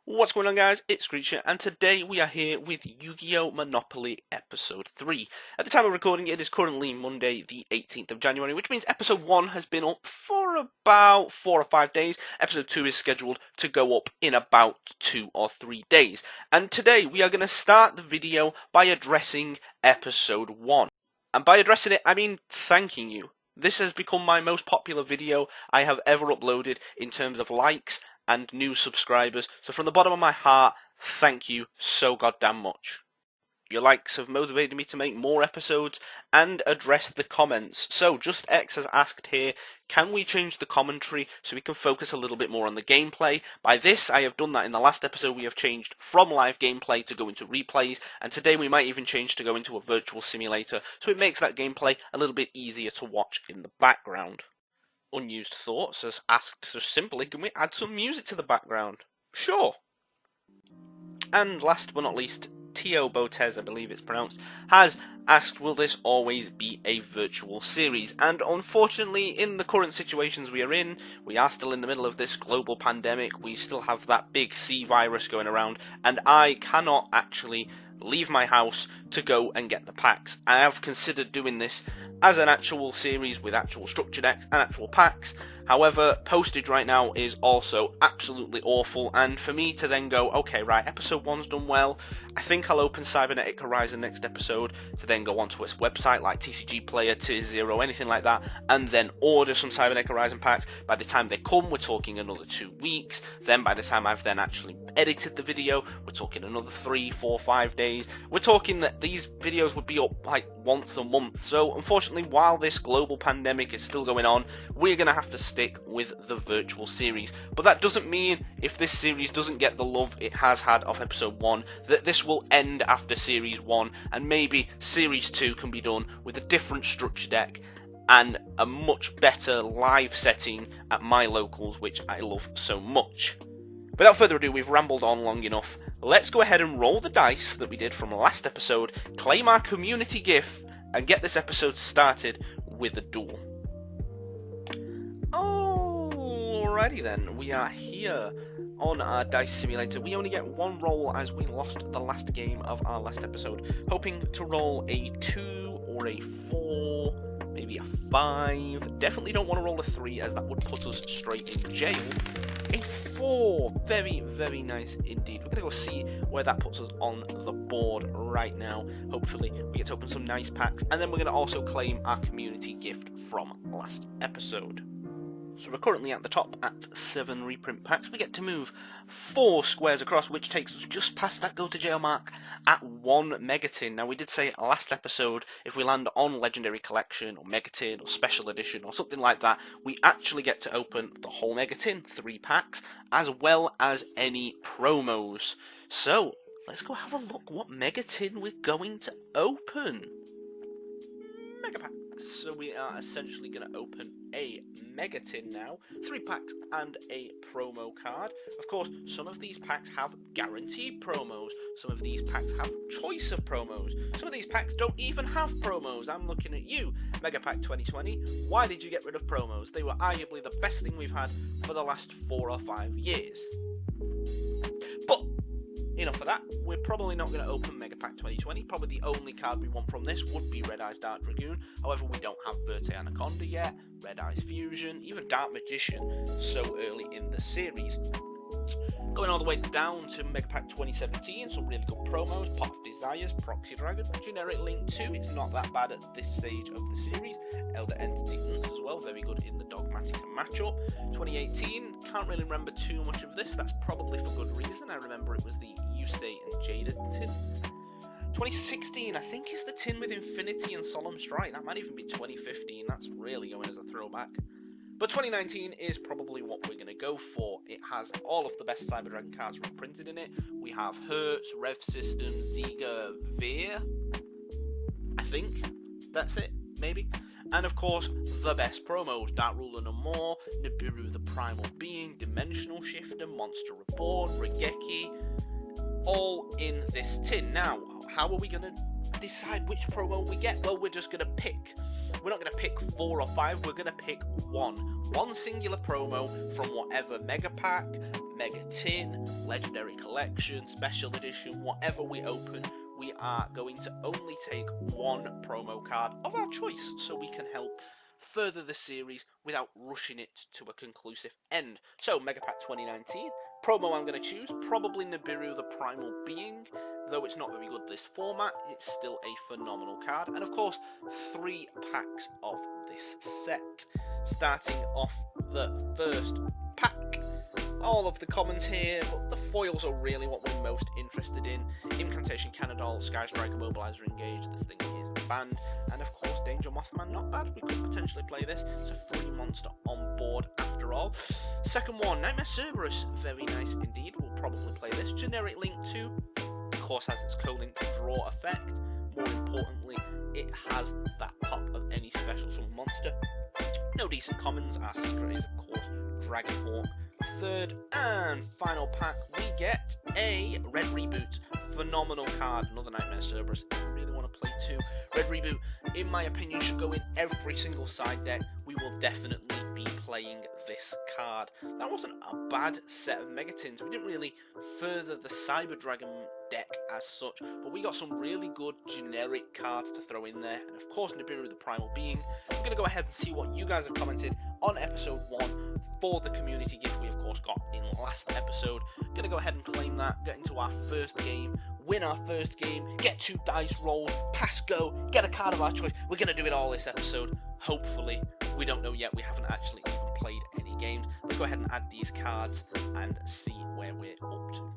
What's going on, guys? It's Screecher, and today we are here with Yu-Gi-Oh! Monopoly Episode 3. At the time of recording, it is currently Monday, the 18th of January, which means Episode 1 has been up for about 4 or 5 days. Episode 2 is scheduled to go up in about 2 or 3 days. And today we are going to start the video by addressing Episode 1. And by addressing it, I mean thanking you. This has become my most popular video I have ever uploaded in terms of likes and new subscribers, so from the bottom of my heart, thank you so goddamn much. Your likes have motivated me to make more episodes and address the comments. So, Just X has asked here, can we change the commentary so we can focus a little bit more on the gameplay? By this, I have done that in the last episode. We have changed from live gameplay to go into replays, and today we might even change to go into a virtual simulator, so it makes that gameplay a little bit easier to watch in the background. Unused Thoughts has asked so simply, can we add some music to the background? Sure. And last but not least, Tio Botez, I believe it's pronounced, has asked, will this always be a virtual series? And unfortunately, in the current situations we are in, we are still in the middle of this global pandemic, we still have that big C virus going around, and I cannot actually leave my house to go and get the packs. I have considered doing this as an actual series with actual structure decks and actual packs. However, postage right now is also absolutely awful, and for me to then go, okay, right, episode 1's done well, I think I'll open Cybernetic Horizon next episode, to then go onto its website like TCG Player, Tier 0, anything like that, and then order some Cybernetic Horizon packs. By the time they come, we're talking another 2 weeks. Then by the time I've then actually edited the video, we're talking another 3, 4, 5 days. We're talking that these videos would be up like once a month. So unfortunately, while this global pandemic is still going on, we're going to have to stick with the virtual series. But that doesn't mean if this series doesn't get the love it has had off episode 1, that this will end after series 1, and maybe series 2 can be done with a different structure deck and a much better live setting at my locals, which I love so much. Without further ado, we've rambled on long enough. Let's go ahead and roll the dice that we did from last episode, claim our community gift, and get this episode started with a duel. Alrighty then, we are here on our dice simulator. We only get one roll as we lost the last game of our last episode, hoping to roll a 2 or a 4, maybe a 5. Definitely don't want to roll a 3 as that would put us straight in jail. A 4, very, very nice indeed. We're going to go see where that puts us on the board right now. Hopefully we get to open some nice packs, and then we're going to also claim our community gift from last episode. So we're currently at the top at 7 reprint packs. We get to move 4 squares across, which takes us just past that go to jail mark at 1 Megatin. Now we did say last episode, if we land on Legendary Collection or Megatin or Special Edition or something like that, we actually get to open the whole Megatin, 3 packs, as well as any promos. So let's go have a look what Megatin we're going to open. Mega pack. So we are essentially going to open a Megatin now, 3 packs and a promo card. Of course, some of these packs have guaranteed promos, some of these packs have choice of promos, some of these packs don't even have promos. I'm looking at you, Mega Pack 2020, why did you get rid of promos? They were arguably the best thing we've had for the last 4 or 5 years. But enough of that, we're probably not going to open Mega Pack 2020, probably the only card we want from this would be Red Eyes Dark Dragoon. However, we don't have Verte Anaconda yet, Red Eyes Fusion, even Dark Magician so early in the series. Going all the way down to Mega Pack 2017, some really good promos, Pot of Desires, Proxy Dragon, Generic Link 2, it's not that bad at this stage of the series, Elder Entities as well, very good in the Dogmatica matchup. 2018, can't really remember too much of this, that's probably for good reason, I remember it was the Yusei and Jada tin. 2016, I think is the tin with Infinity and Solemn Strike, that might even be 2015, that's really going as a throwback. But 2019 is probably what we're going to go for. It has all of the best Cyber Dragon cards reprinted in it. We have Hertz, Rev System, Ziga, Veer. I think that's it, maybe. And of course, the best promos. Dark Ruler no more, Nibiru the Primal Being, Dimensional Shifter, Monster Reborn, Regeki. All in this tin. Now, how are we going to decide which promo we get? Well, we're just going to pick. We're not going to pick 4 or 5, we're going to pick one singular promo from whatever Mega Pack, Mega Tin, Legendary Collection, Special Edition, whatever we open. We are going to only take one promo card of our choice so we can help further the series without rushing it to a conclusive end. So, Mega Pack 2019, promo I'm going to choose, probably Nibiru the Primal Being. Though it's not very good this format, it's still a phenomenal card. And of course, 3 packs of this set. Starting off the first pack. All of the commons here, but the foils are really what we're most interested in. Incantation Canadol, Sky Striker, Mobilizer Engage, this thing is banned. And of course, Danger Mothman, not bad. We could potentially play this. It's a free monster on board after all. Second one, Nightmare Cerberus, very nice indeed. We'll probably play this. Generic Link 2. Of course, has its co-link draw effect. More importantly, it has that pop of any special summon monster. No decent commons. Our secret is, of course, Dragonhawk. Third and final pack, we get a Red Reboot. Phenomenal card. Another Nightmare Cerberus. If you really want to play 2. Red Reboot, in my opinion, should go in every single side deck. We will definitely be playing this card. That wasn't a bad set of Megatins. We didn't really further the Cyber Dragon deck as such, but we got some really good generic cards to throw in there. And of course, Nibiru the Primal Being. I'm going to go ahead and see what you guys have commented on episode 1 for the community gift we of course got in last episode. Going to go ahead and claim that, get into our first game, win our first game, get 2 dice rolls, pass go, get a card of our choice. We're going to do it all this episode. Hopefully, we don't know yet, we haven't actually even played any games. Let's go ahead and add these cards and see where we're up to.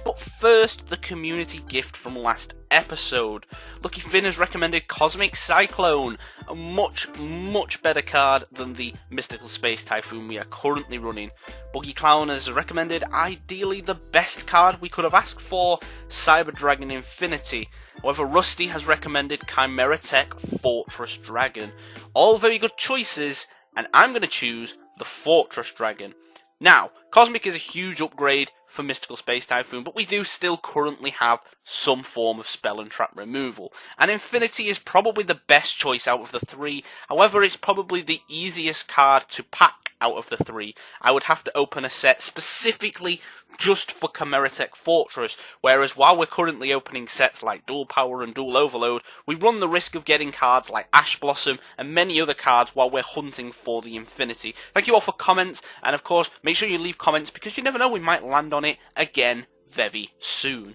But first, the community gift from last episode. Lucky Finn has recommended Cosmic Cyclone, a much better card than the Mystical Space Typhoon we are currently running. Buggy Clown has recommended ideally the best card we could have asked for, Cyber Dragon Infinity. However, Rusty has recommended Chimera Tech Fortress Dragon. All very good choices, and I'm going to choose the Fortress Dragon. Now, Cosmic is a huge upgrade for Mystical Space Typhoon, but we do still currently have some form of spell and trap removal. And Infinity is probably the best choice out of the 3, however it's probably the easiest card to pack out of the 3. I would have to open a set specifically just for Chimera Tech Fortress, whereas while we're currently opening sets like Dual Power and Dual Overload, we run the risk of getting cards like Ash Blossom and many other cards while we're hunting for the Infinity. Thank you all for comments, and of course, make sure you leave comments because you never know, we might land on it again very soon.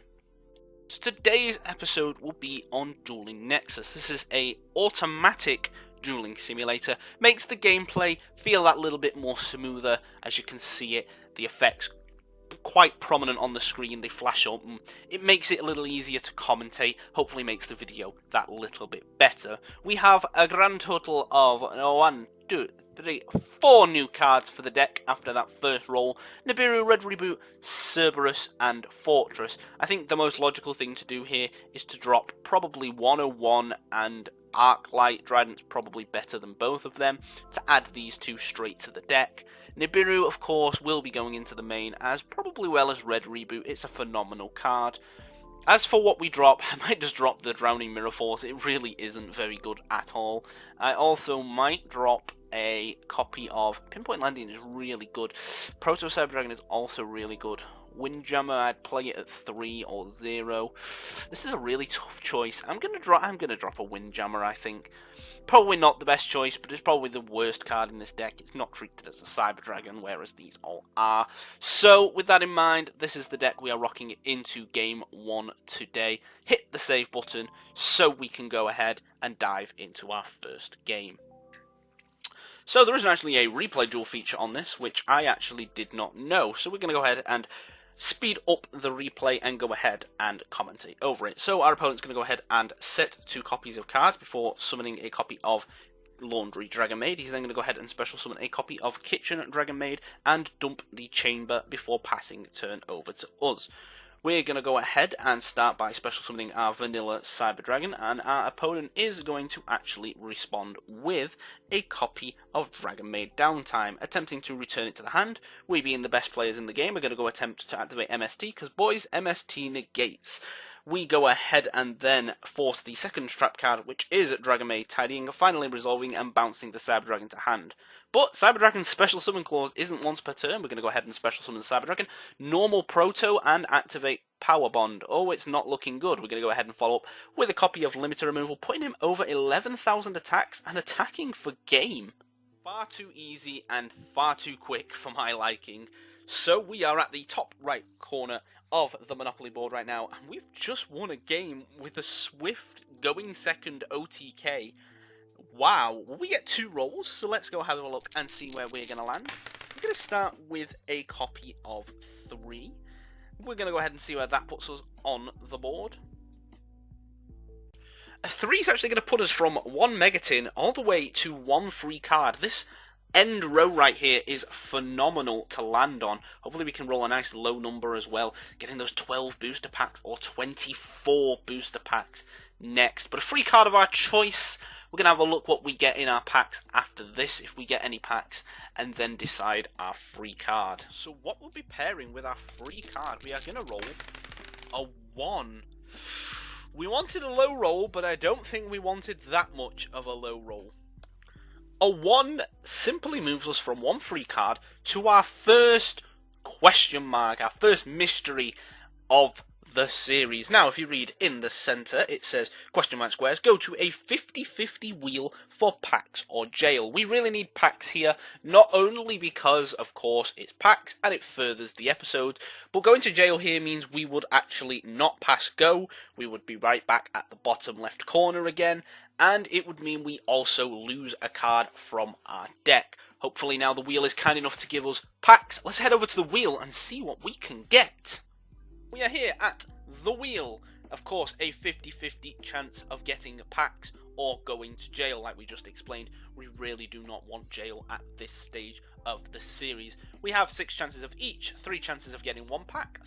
So today's episode will be on Dueling Nexus. This is a automatic dueling simulator, makes the gameplay feel that little bit more smoother. As you can see it, the effects quite prominent on the screen, they flash up, and it makes it a little easier to commentate, hopefully makes the video that little bit better. We have a grand total of 1, 2, 3, 4 new cards for the deck after that first roll. Nibiru, Red Reboot, Cerberus and Fortress. I think the most logical thing to do here is to drop probably 101 and Arclight. Trident's probably better than both of them, to add these 2 straight to the deck. Nibiru, of course, will be going into the main as probably well as Red Reboot. It's a phenomenal card. As for what we drop, I might just drop the Drowning Mirror Force. It really isn't very good at all. I also might drop a copy of Pinpoint Landing, is really good. Proto Cyber Dragon is also really good. Windjammer, I'd play it at 3 or 0. This is a really tough choice. I'm gonna drop a Windjammer, I think. Probably not the best choice, but it's probably the worst card in this deck. It's not treated as a Cyber Dragon, whereas these all are. So, with that in mind, this is the deck we are rocking into Game 1 today. Hit the save button so we can go ahead and dive into our first game. So there isn't actually a replay duel feature on this, which I actually did not know. So we're going to go ahead and speed up the replay and go ahead and commentate over it. So our opponent's going to go ahead and set 2 copies of cards before summoning a copy of Laundry Dragon Maid. He's then going to go ahead and special summon a copy of Kitchen Dragon Maid and dump the chamber before passing turn over to us. We're going to go ahead and start by special summoning our vanilla Cyber Dragon, and our opponent is going to actually respond with a copy of Dragon Maid Downtime, attempting to return it to the hand. We, being the best players in the game, are going to go attempt to activate MST, because boys, MST negates. we go ahead and then force the second trap card, which is Dragon tidying, finally resolving and bouncing the Cyber Dragon to hand. But Cyber Dragon's special summon clause isn't once per turn. We're going to go ahead and special summon Cyber Dragon, normal Proto, and activate Power Bond. Oh, it's not looking good. We're going to go ahead and follow up with a copy of Limiter Removal, putting him over 11,000 attacks and attacking for game. Far too easy and far too quick for my liking. So we are at the top right corner of the Monopoly board right now, and we've just won a game with a swift going second OTK. Wow, we get 2 rolls, so let's go have a look and see where we're going to land. We're going to start with a copy of 3. We're going to go ahead and see where that puts us on the board. A 3 is actually going to put us from 1 Megatin all the way to 1 free card. This end row right here is phenomenal to land on. Hopefully we can roll a nice low number as well, getting those 12 booster packs or 24 booster packs next. But a free card of our choice. We're going to have a look what we get in our packs after this, if we get any packs, and then decide our free card. So what we'll be pairing with our free card, we are going to roll a 1. We wanted a low roll, but I don't think we wanted that much of a low roll. A 1 simply moves us from 1 free card to our first question mark, our first mystery of the series. Now, if you read in the centre, it says, question mark squares, go to a 50-50 wheel for packs or jail. We really need packs here, not only because, of course, it's packs and it furthers the episode, but going to jail here means we would actually not pass go, we would be right back at the bottom left corner again, and it would mean we also lose a card from our deck. Hopefully now the wheel is kind enough to give us packs. Let's head over to the wheel and see what we can get. We are here at the wheel. Of course, a 50-50 chance of getting packs or going to jail, like we just explained. We really do not want jail at this stage of the series. We have 6 chances of each, 3 chances of getting 1 pack,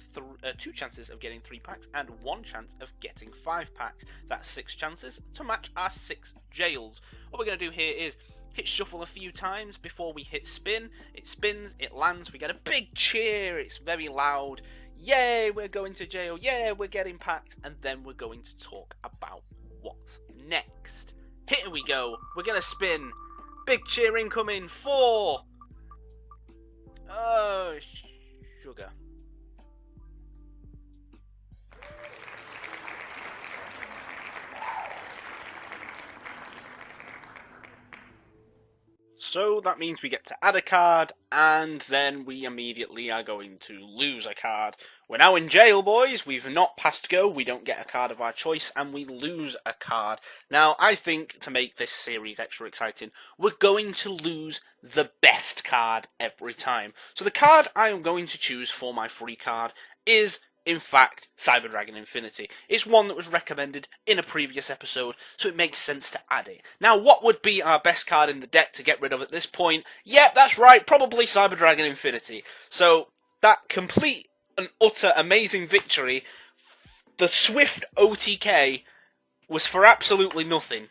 2 chances of getting 3 packs, and 1 chance of getting 5 packs. That's 6 chances to match our 6 jails. What we're going to do here is hit shuffle a few times before we hit spin. It spins, it lands, we get a big cheer, it's very loud. Yay, we're going to jail, yeah, we're getting packs, and then we're going to talk about what's next. Here we go, we're going to spin. Big cheer incoming, 4. Oh, sugar. So that means we get to add a card, and then we immediately are going to lose a card. We're now in jail, boys. We've not passed go. We don't get a card of our choice, and we lose a card. Now, I think to make this series extra exciting, we're going to lose the best card every time. So the card I am going to choose for my free card is, in fact, Cyber Dragon Infinity. It's one that was recommended in a previous episode, so it makes sense to add it. Now, what would be our best card in the deck to get rid of at this point? Yeah, that's right, probably Cyber Dragon Infinity. So, that complete and utter amazing victory, the swift OTK, was for absolutely nothing.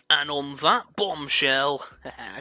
And on that bombshell,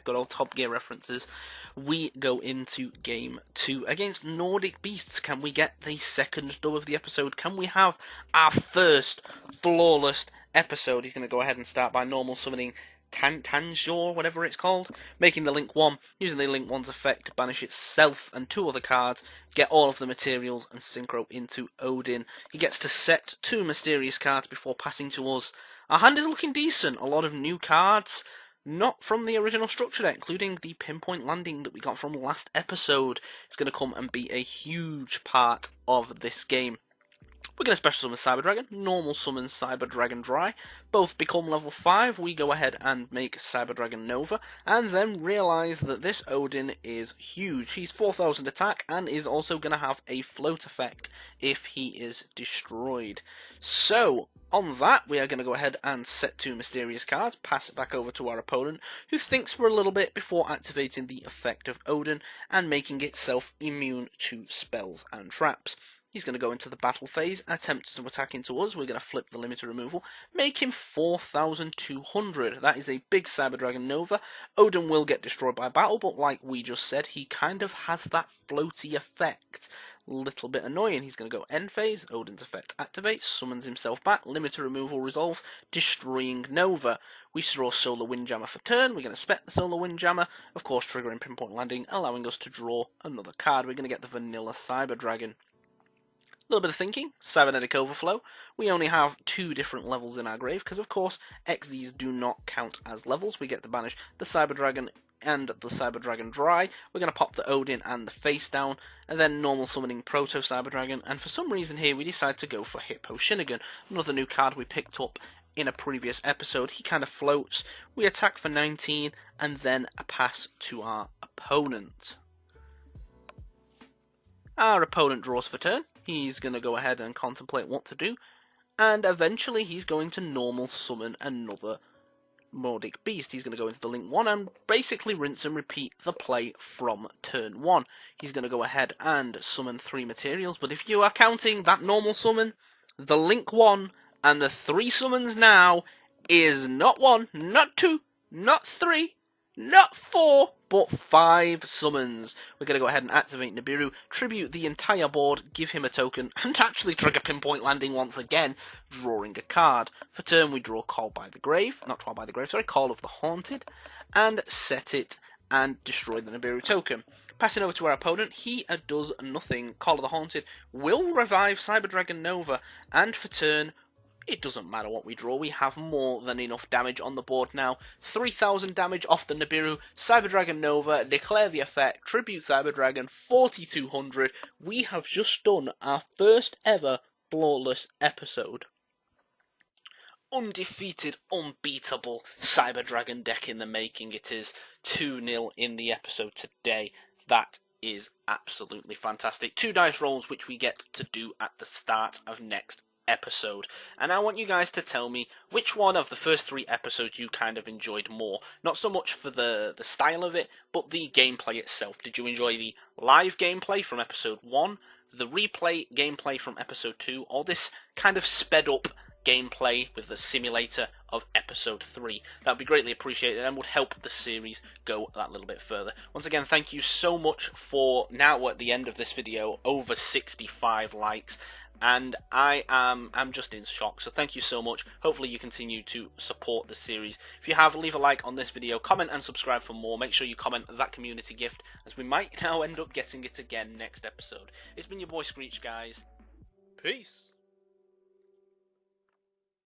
good old Top Gear references, we go into Game 2 against Nordic Beasts. Can we get the second dub of the episode? Can we have our first flawless episode? He's going to go ahead and start by normal summoning Tanjore, whatever it's called, making the Link 1, using the Link 1's effect to banish itself and 2 other cards, get all of the materials and synchro into Odin. He gets to set 2 mysterious cards before passing to us. Our hand is looking decent, a lot of new cards, not from the original structure deck, including the Pinpoint Landing that we got from last episode. It's going to come and be a huge part of this game. We're going to special summon Cyber Dragon, normal summon Cyber Dragon Dry, both become level 5, we go ahead and make Cyber Dragon Nova, and then realise that this Odin is huge. He's 4,000 attack, and is also going to have a float effect if he is destroyed. So, on that, we are going to go ahead and set 2 mysterious cards, pass it back over to our opponent, who thinks for a little bit before activating the effect of Odin, and making itself immune to spells and traps. He's going to go into the battle phase, attempt to attack into us. We're going to flip the limiter removal, make him 4,200. That is a big Cyber Dragon Nova. Odin will get destroyed by battle, but like we just said, he kind of has that floaty effect. Little bit annoying. He's going to go end phase, Odin's effect activates, summons himself back, limiter removal resolves, destroying Nova. We draw Solar Windjammer for turn. We're going to spec the Solar Windjammer, of course triggering Pinpoint Landing, allowing us to draw another card. We're going to get the vanilla Cyber Dragon. A little bit of thinking, Cybernetic Overflow. We only have 2 different levels in our grave, because of course XZs do not count as levels. We get to banish the Cyber Dragon and the Cyber Dragon dry. We're going to pop the Odin and the face down, and then normal summoning Proto Cyber Dragon, and for some reason here we decide to go for Hippo Shinnigan, another new card we picked up in a previous episode. He kind of floats. We attack for 19, and then a pass to our opponent. Our opponent draws for turn. He's going to go ahead and contemplate what to do, and eventually he's going to normal summon another Nordic Beast. He's going to go into the Link 1 and basically rinse and repeat the play from turn 1. He's going to go ahead and summon 3 materials, but if you are counting that normal summon, the Link 1 and the 3 summons now is not 1, not 2, not 3, not 4, but 5 summons. We're going to go ahead and activate Nibiru, tribute the entire board, give him a token, and actually trigger Pinpoint Landing once again, drawing a card. For turn we draw Call of the Haunted, and set it and destroy the Nibiru token. Passing over to our opponent, he does nothing. Call of the Haunted will revive Cyber Dragon Nova, and for turn, it doesn't matter what we draw, we have more than enough damage on the board now. 3,000 damage off the Nibiru, Cyber Dragon Nova, declare the effect, tribute Cyber Dragon, 4,200. We have just done our first ever flawless episode. Undefeated, unbeatable Cyber Dragon deck in the making. It is 2-0 in the episode today. That is absolutely fantastic. 2 dice rolls which we get to do at the start of next episode, and I want you guys to tell me which one of the first 3 episodes you kind of enjoyed more. Not so much for the style of it, but the gameplay itself. Did you enjoy the live gameplay from episode 1, the replay gameplay from episode 2, or this kind of sped up gameplay with the simulator of episode 3? That would be greatly appreciated and would help the series go that little bit further. Once again, thank you so much for, now at the end of this video, over 65 likes. And I'm just in shock, so thank you so much. Hopefully you continue to support the series. If you have, leave a like on this video, comment and subscribe for more. Make sure you comment that community gift, as we might now end up getting it again next episode. It's been your boy Screech, guys. Peace.